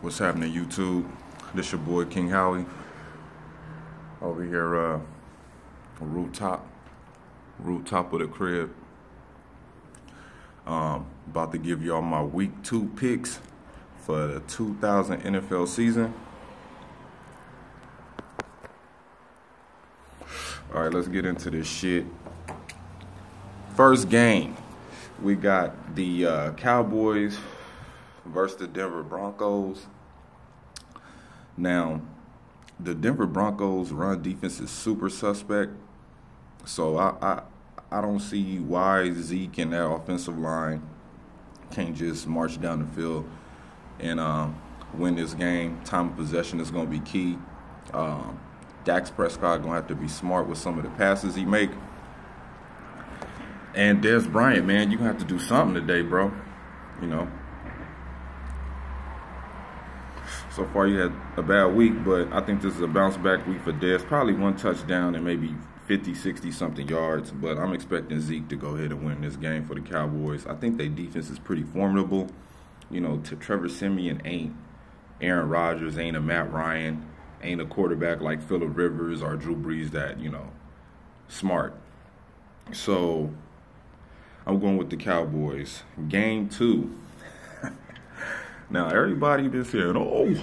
What's happening, YouTube? This your boy King Howie over here, rooftop of the crib. About to give y'all my week 2 picks for the 2000 NFL season. All right, let's get into this shit. First game, we got the Cowboys versus the Denver Broncos. Now, the Denver Broncos run defense is super suspect, so I don't see why Zeke and that offensive line can't just march down the field and win this game. Time of possession is going to be key. Dak Prescott going to have to be smart with some of the passes he make. And Dez Bryant, man, you're going to have to do something today, bro. You know. So far, you had a bad week, but I think this is a bounce-back week for Dez. Probably one touchdown and maybe 50, 60-something yards. But I'm expecting Zeke to go ahead and win this game for the Cowboys. I think their defense is pretty formidable. You know, Trevor Siemian ain't Aaron Rodgers, ain't a Matt Ryan, ain't a quarterback like Phillip Rivers or Drew Brees that, you know, smart. So I'm going with the Cowboys. Game 2. Now, everybody been saying, oh,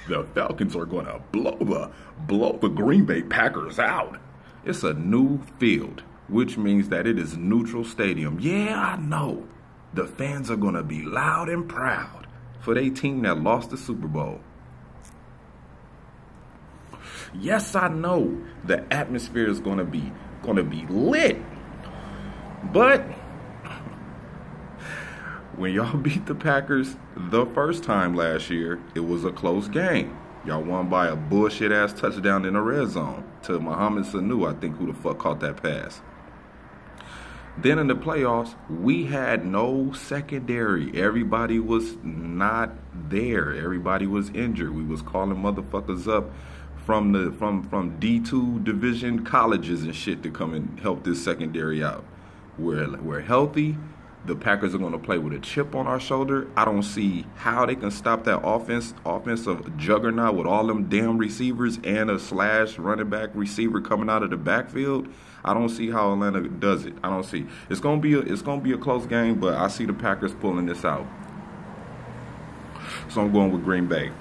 the Falcons are going to blow the Green Bay Packers out. It's a new field, which means that it is neutral stadium. Yeah, I know. The fans are going to be loud and proud for their team that lost the Super Bowl. Yes, I know the atmosphere is going to be lit. But when y'all beat the Packers the first time last year, it was a close game. Y'all won by a bullshit-ass touchdown in the red zone to Mohamed Sanu, I think, who the fuck caught that pass. Then in the playoffs, we had no secondary. Everybody was not there. Everybody was injured. We was calling motherfuckers up from D2 division colleges and shit to come and help this secondary out. We're healthy. The Packers are going to play with a chip on our shoulder. I don't see how they can stop that offensive juggernaut with all them damn receivers and a slash running back receiver coming out of the backfield. I don't see how Atlanta does it. I don't see. It's going to be a close game, but I see the Packers pulling this out. So I'm going with Green Bay.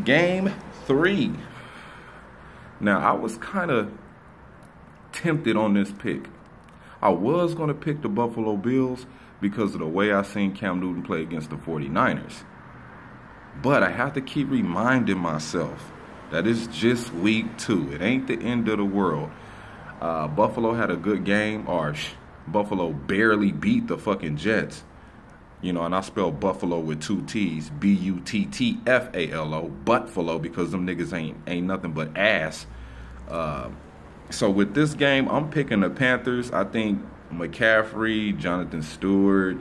Game 3. Now, I was kind of tempted on this pick. I was going to pick the Buffalo Bills because of the way I seen Cam Newton play against the 49ers. But I have to keep reminding myself that it's just week 2. It ain't the end of the world. Buffalo had a good game, or Buffalo barely beat the fucking Jets. You know, and I spell Buffalo with 2 T's, Buttfalo, Buttfalo, because them niggas ain't nothing but ass. So with this game, I'm picking the Panthers. I think McCaffrey, Jonathan Stewart,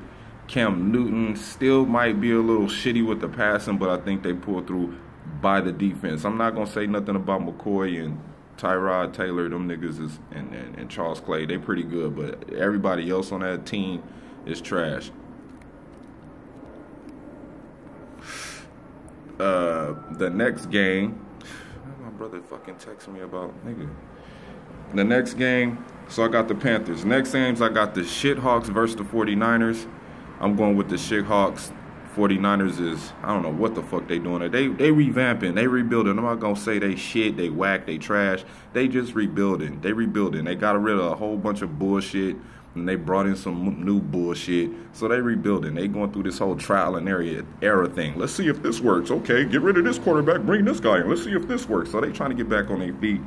Cam Newton still might be a little shitty with the passing, but I think they pull through by the defense. I'm not going to say nothing about McCoy and Tyrod Taylor. Them niggas is and Charles Clay. They pretty good, but everybody else on that team is trash. The next game, my brother fucking texted me about, nigga. The next game, so I got the Panthers. Next games, I got the Shithawks versus the 49ers. I'm going with the Shithawks. 49ers is, I don't know what the fuck they doing. They revamping, they rebuilding. I'm not going to say they shit, they whack, they trash. They just rebuilding. They rebuilding. They got rid of a whole bunch of bullshit, and they brought in some new bullshit. So they rebuilding. They going through this whole trial and error thing. Let's see if this works. Okay, get rid of this quarterback, bring this guy in. Let's see if this works. So they trying to get back on their feet.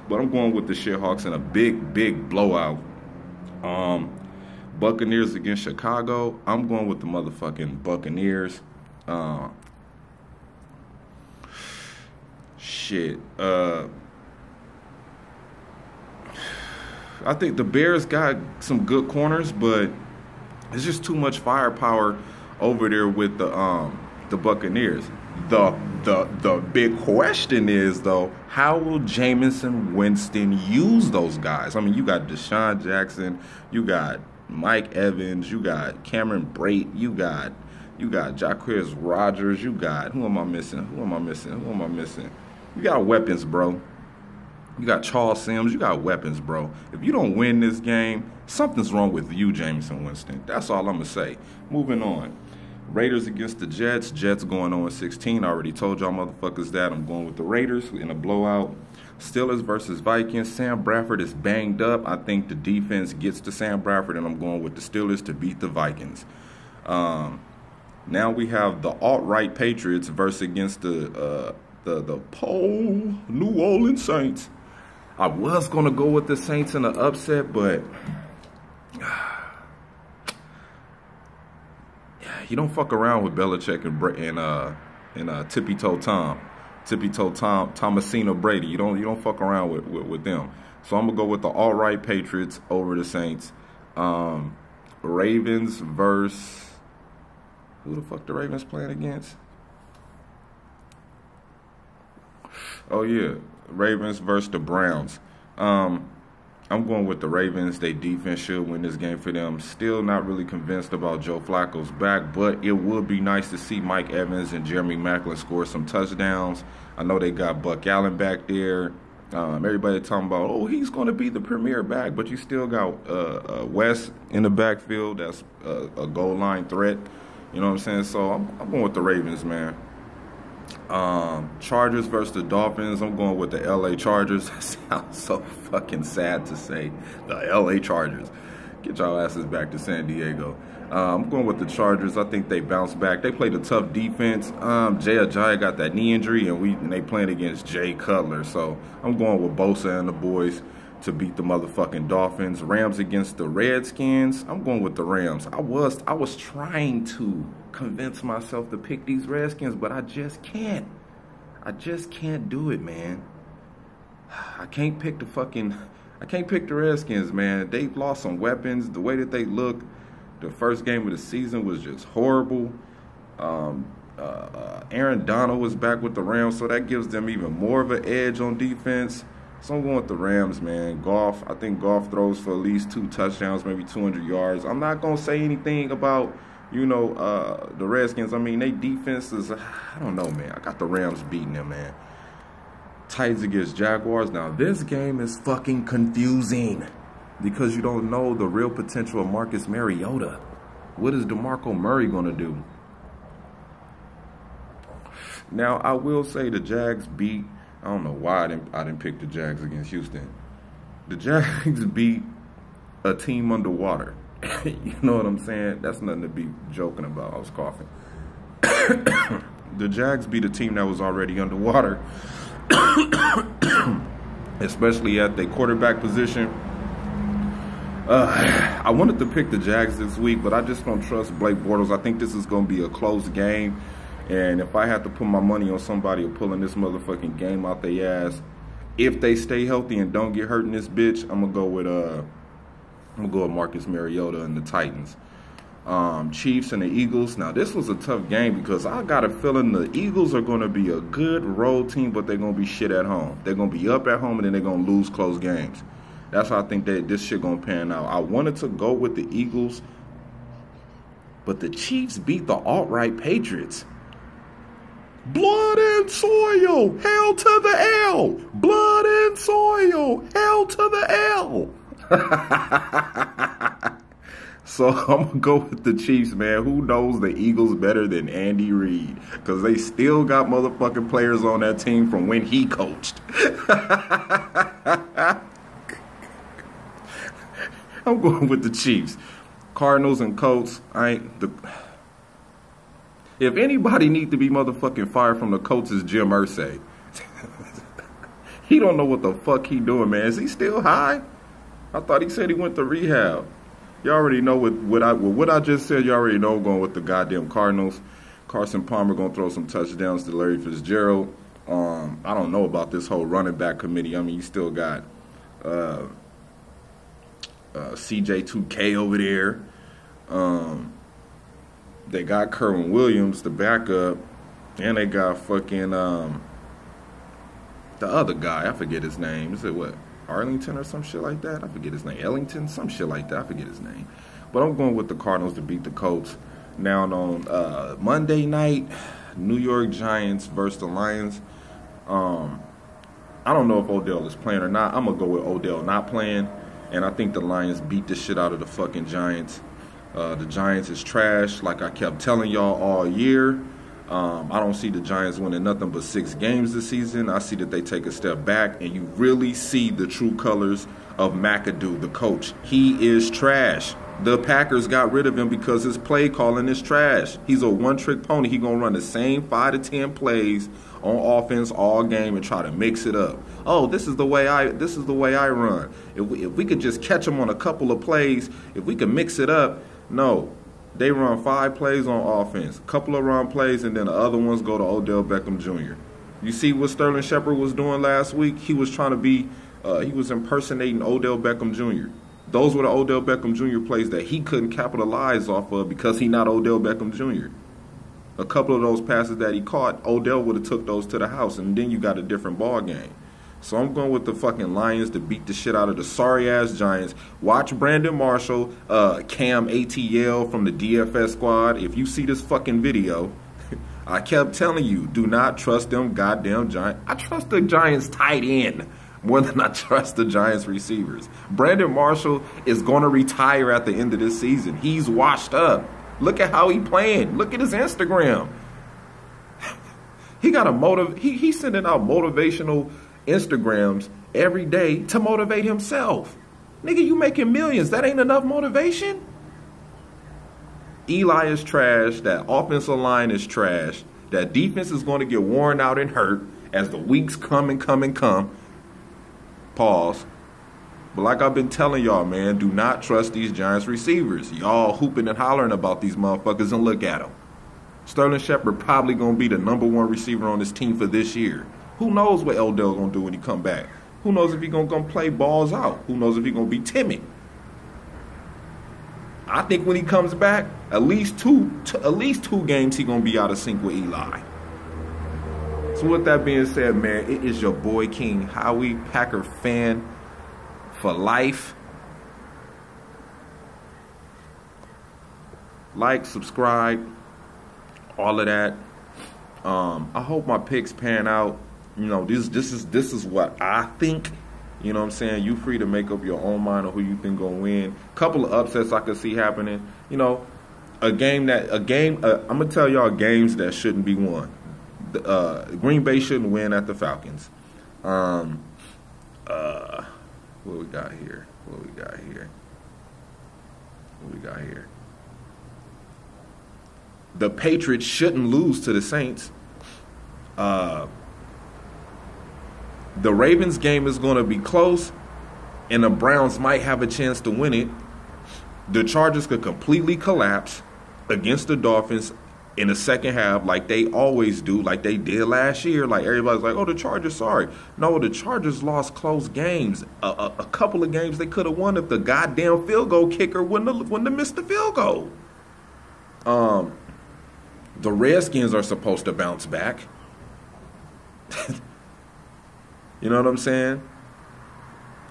But I'm going with the Shithawks in a big blowout. Buccaneers against Chicago. I'm going with the motherfucking Buccaneers. I think the Bears got some good corners, but it's just too much firepower over there with the Buccaneers. The big question is, though, how will Jameis Winston use those guys? I mean, you got Deshaun Jackson, you got Mike Evans, you got Cameron Brate, you got You got Jacquizz Rodgers. You got, who am I missing? Who am I missing? Who am I missing? You got weapons, bro. You got Charles Sims. You got weapons, bro. If you don't win this game, something's wrong with you, Jameson Winston. That's all I'm going to say. Moving on. Raiders against the Jets. Jets going on 16. I already told y'all motherfuckers that. I'm going with the Raiders in a blowout. Steelers versus Vikings. Sam Bradford is banged up. I think the defense gets to Sam Bradford, and I'm going with the Steelers to beat the Vikings. Now we have the alt-right Patriots versus against the pole New Orleans Saints. I was going to go with the Saints in the upset, but you don't fuck around with Belichick and Tippy-Toe Tom. Tippy-Toe Tom, Thomasino Brady. You don't fuck around with them. So I'm going to go with the alt-right Patriots over the Saints. Ravens versus... Who the fuck the Ravens playing against? Oh, yeah. Ravens versus the Browns. I'm going with the Ravens. Their defense should win this game for them. Still not really convinced about Joe Flacco's back, but it would be nice to see Mike Evans and Jeremy Maclin score some touchdowns. I know they got Buck Allen back there. Everybody talking about, oh, he's going to be the premier back, but you still got West in the backfield. That's a goal line threat. You know what I'm saying? So I'm going with the Ravens, man. Chargers versus the Dolphins. I'm going with the LA Chargers. That sounds so fucking sad to say. The LA Chargers. Get y'all asses back to San Diego. I'm going with the Chargers. I think they bounce back. They played a tough defense. Jay Ajayi got that knee injury, and they playing against Jay Cutler. So I'm going with Bosa and the boys to beat the motherfucking Dolphins. Rams against the Redskins. I'm going with the Rams. I was trying to convince myself to pick these Redskins, but I just can't. I just can't do it, man. I can't pick the Redskins, man. They've lost some weapons. The way that they look, the first game of the season was just horrible. Aaron Donald was back with the Rams, so that gives them even more of an edge on defense. So I'm going with the Rams, man. I think Goff throws for at least 2 touchdowns, maybe 200 yards. I'm not going to say anything about, the Redskins. I mean, they defense is, I don't know, man. I got the Rams beating them, man. Titans against Jaguars. Now, this game is fucking confusing because you don't know the real potential of Marcus Mariota. What is DeMarco Murray going to do? Now, I will say the Jags beat... I don't know why I didn't pick the Jags against Houston. The Jags beat a team underwater. You know what I'm saying? That's nothing to be joking about. I was coughing. The Jags beat a team that was already underwater, especially at the quarterback position. I wanted to pick the Jags this week, but I just don't trust Blake Bortles. I think this is going to be a close game. And if I had to put my money on somebody pulling this motherfucking game out their ass, if they stay healthy and don't get hurt in this bitch, I'm gonna go with Marcus Mariota and the Titans. Chiefs and the Eagles. Now this was a tough game because I got a feeling the Eagles are gonna be a good road team, but they're gonna be shit at home. They're gonna be up at home and then they're gonna lose close games. That's how I think that this shit gonna pan out. I wanted to go with the Eagles, but the Chiefs beat the alt-right Patriots. Blood and soil, hell to the L. Blood and soil, hell to the L. So I'm going to go with the Chiefs, man. Who knows the Eagles better than Andy Reid? Because they still got motherfucking players on that team from when he coached. I'm going with the Chiefs. Cardinals and Colts, if anybody need to be motherfucking fired from the Colts, is Jim Irsay. He don't know what the fuck he doing, man. Is he still high? I thought he said he went to rehab. You already know with what I just said. You already know I'm going with the goddamn Cardinals. Carson Palmer gonna throw some touchdowns to Larry Fitzgerald. I don't know about this whole running back committee. I mean, you still got CJ2K over there. They got Kerwin Williams, the backup, and they got fucking the other guy. I forget his name. Is it what? Arlington or some shit like that? I forget his name. Ellington? Some shit like that. I forget his name. But I'm going with the Cardinals to beat the Colts. Now on Monday night, New York Giants versus the Lions. I don't know if Odell is playing or not. I'm going to go with Odell not playing. And I think the Lions beat the shit out of the fucking Giants. The Giants is trash, like I kept telling y'all all year. I don't see the Giants winning nothing but 6 games this season. I see that they take a step back, and you really see the true colors of McAdoo, the coach. He is trash. The Packers got rid of him because his play calling is trash. He's a one-trick pony. He gonna run the same 5 to 10 plays on offense all game and try to mix it up. Oh, this is the way I run. If we could just catch him on a couple of plays, if we could mix it up, no. They run 5 plays on offense, a couple of run plays, and then the other ones go to Odell Beckham Jr. You see what Sterling Shepard was doing last week? He was trying to be, he was impersonating Odell Beckham Jr. Those were the Odell Beckham Jr. plays that he couldn't capitalize off of because he's not Odell Beckham Jr. A couple of those passes that he caught, Odell would have took those to the house, and then you got a different ball game. So I'm going with the fucking Lions to beat the shit out of the sorry-ass Giants. Watch Brandon Marshall, Cam ATL from the DFS squad. If you see this fucking video, I kept telling you, do not trust them goddamn Giants. I trust the Giants tight end more than I trust the Giants receivers. Brandon Marshall is going to retire at the end of this season. He's washed up. Look at how he playing. Look at his Instagram. He got he's sending out motivational Instagrams every day to motivate himself. Nigga, you making millions. That ain't enough motivation? Eli is trash. That offensive line is trash. That defense is going to get worn out and hurt as the weeks come and come and come. Pause. But like I've been telling y'all, man, do not trust these Giants receivers. Y'all hooping and hollering about these motherfuckers, and look at them. Sterling Shepard probably going to be the #1 receiver on this team for this year. Who knows what Odell going to do when he come back? Who knows if he going to play balls out? Who knows if he going to be timid? I think when he comes back, at least two games he going to be out of sync with Eli. So with that being said, man, it is your boy King Howie, Packer fan for life. Like, subscribe, all of that. I hope my picks pan out. You know, this is what I think. You know what I'm saying? You free to make up your own mind on who you think gonna win. Couple of upsets I could see happening. You know, I'm gonna tell y'all games that shouldn't be won. Green Bay shouldn't win at the Falcons. What we got here? The Patriots shouldn't lose to the Saints. The Ravens game is going to be close, and the Browns might have a chance to win it. The Chargers could completely collapse against the Dolphins in the second half like they always do, like they did last year. Like everybody's like, oh, the Chargers, sorry. No, the Chargers lost close games. A couple of games they could have won if the goddamn field goal kicker wouldn't have missed the field goal. The Redskins are supposed to bounce back. You know what I'm saying?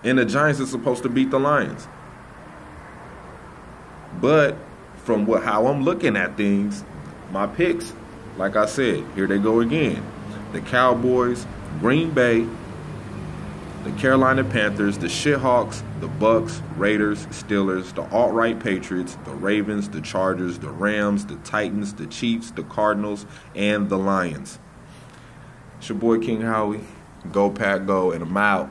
And the Giants are supposed to beat the Lions. But from how I'm looking at things, my picks, like I said, here they go again. The Cowboys, Green Bay, the Carolina Panthers, the Shithawks, the Bucks, Raiders, Steelers, the alt-right Patriots, the Ravens, the Chargers, the Rams, the Titans, the Chiefs, the Cardinals, and the Lions. It's your boy King Howie. Go Pack Go, and I'm out.